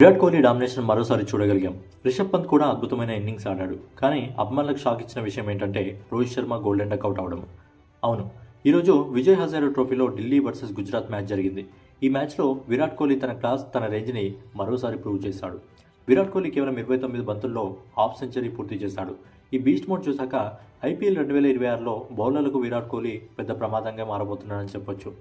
Virat Kohli domination మరోసారి చూడగలిగాం. రిషబ్ పంత్ కూడా అద్భుతమైన ఇన్నింగ్స్ ఆడాడు. కానీ అభిమానులకు షాక్ ఇచ్చిన విషయం ఏంటంటే రోహిత్ శర్మ గోల్డెన్ డకౌట్ అవడం. అవును, ఈరోజు విజయ్ హజారే ట్రోఫీలో ఢిల్లీ వర్సెస్ గుజరాత్ మ్యాచ్ జరిగింది. ఈ మ్యాచ్లో విరాట్ కోహ్లీ తన క్లాస్, తన రేంజ్ని మరోసారి ప్రూవ్ చేశాడు. విరాట్ కోహ్లీ కేవలం 29 బంతుల్లో హాఫ్ సెంచరీ పూర్తి చేశాడు. ఈ బీస్ట్ మోడ్ చూశాక ఐపీఎల్ 2026లో బౌలర్లకు విరాట్ కోహ్లీ పెద్ద ప్రమాదంగా మారబోతున్నాడని చెప్పొచ్చు.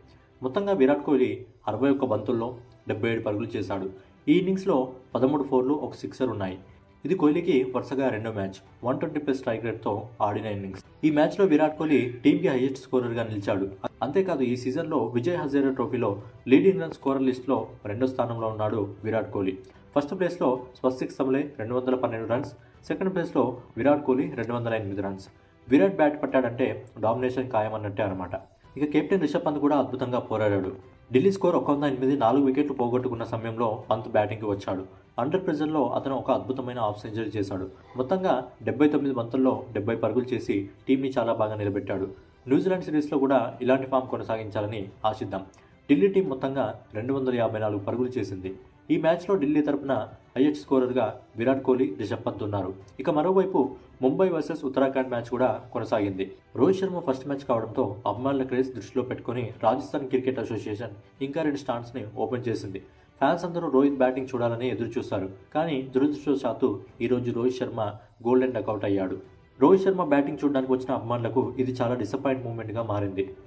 మొత్తంగా విరాట్ కోహ్లీ 61 బంతుల్లో 77 పరుగులు చేశాడు. ఈ ఇన్నింగ్స్లో 13 ఫోర్లు, ఒక సిక్సర్ ఉన్నాయి. ఇది కోహ్లీకి వరుసగా రెండో మ్యాచ్ 120+ స్ట్రైక్ రేట్తో ఆడిన ఇన్నింగ్స్. ఈ మ్యాచ్లో విరాట్ కోహ్లీ టీంకి హైయెస్ట్ స్కోరర్గా నిలిచాడు. అంతేకాదు ఈ సీజన్లో విజయ్ హజారే ట్రోఫీలో లీడింగ్ రన్ స్కోరర్ లిస్టులో రెండో స్థానంలో ఉన్నాడు విరాట్ కోహ్లీ. ఫస్ట్ ప్లేస్లో స్వస్తిక్ సంబ్లే 212 రన్స్, సెకండ్ ప్లేస్లో విరాట్ కోహ్లీ 208 రన్స్. విరాట్ బ్యాట్ పట్టాడంటే డామినేషన్ ఖాయమన్నట్టే అనమాట. ఇక కెప్టెన్ రిషబ్ పంత్ కూడా అద్భుతంగా పోరాడాడు. ఢిల్లీ స్కోర్ 108, 4 వికెట్లు పోగొట్టుకున్న సమయంలో పంత్ బ్యాటింగ్కి వచ్చాడు. అండర్ ప్రెజర్లో అతను ఒక అద్భుతమైన హాఫ్ సెంచరీ చేశాడు. మొత్తంగా 79 బంతుల్లో 70 పరుగులు చేసి టీంని చాలా బాగా నిలబెట్టాడు. న్యూజిలాండ్ సిరీస్లో కూడా ఇలాంటి ఫామ్ కొనసాగించాలని ఆశిద్దాం. ఢిల్లీ టీం మొత్తంగా 254 పరుగులు చేసింది. ఈ మ్యాచ్లో ఢిల్లీ తరపున హైయెస్ట్ స్కోరర్గా విరాట్ కోహ్లీ, రిషబ్ పంత్ ఉన్నారు. ఇక మరోవైపు ముంబై వర్సెస్ ఉత్తరాఖండ్ మ్యాచ్ కూడా కొనసాగింది. రోహిత్ శర్మ ఫస్ట్ మ్యాచ్ కావడంతో అభిమానుల క్రేజ్ దృష్టిలో పెట్టుకుని రాజస్థాన్ క్రికెట్ అసోసియేషన్ ఇంకా 2 స్టాండ్స్ని ఓపెన్ చేసింది. ఫ్యాన్స్ అందరూ రోహిత్ బ్యాటింగ్ చూడాలని ఎదురు చూస్తారు. కానీ దురదృష్టవశాత్తు ఈరోజు రోహిత్ శర్మ గోల్డెన్ డకౌట్ అయ్యాడు. రోహిత్ శర్మ బ్యాటింగ్ చూడడానికి వచ్చిన అభిమానులకు ఇది చాలా డిసప్పాయింట్ మూమెంట్గా మారింది.